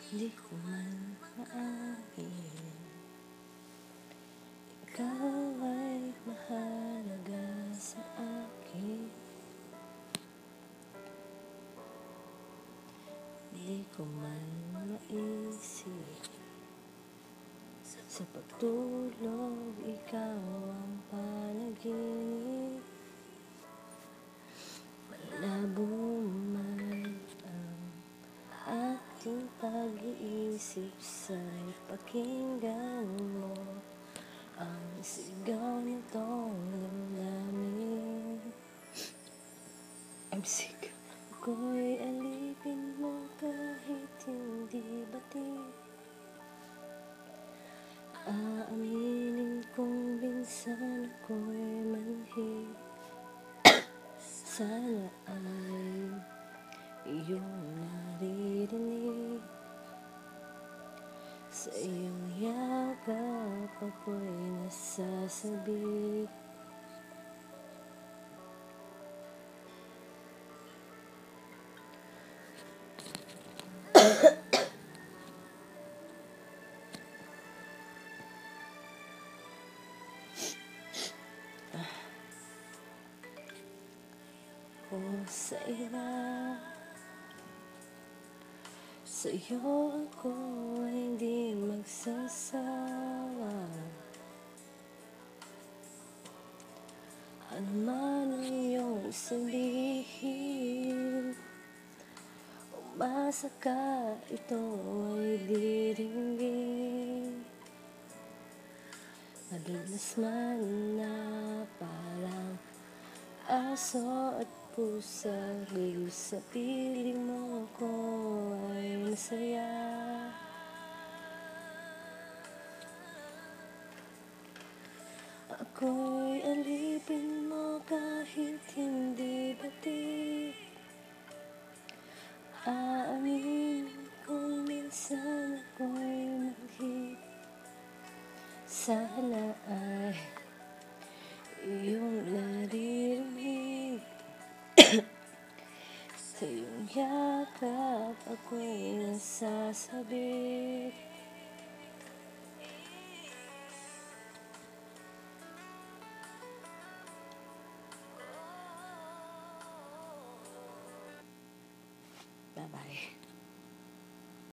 Di ko man maamin, ikaw ay mahalaga sa akin. Di ko man maisip, sa pagtulog ikaw ang panaginip. Malabo man ang ating pag-iisip, sa'y pakinggan mo ang sigaw nitong damdamin. I'm sick. Ako'y alipin mo kahit hindi batid. Aaminin kong minsan ako'y manhid. Sana ay iyong naririnig. Sa iyong yakap ako'y nasasabik. Kung sa iba, sa'yo ako ay hindi magsasawa. Ano man ang iyong sabihin, umasa ka, ito ay diringgin. Madalas man na parang aso at pusa, sa piling mo ko ay masaya. Ako'y alipin mo kahit hindi batid. Aaminin kung minsan ako'y manhid. Sana ay iyong naririnig. Sa iyong yakap ako'y nasasabik.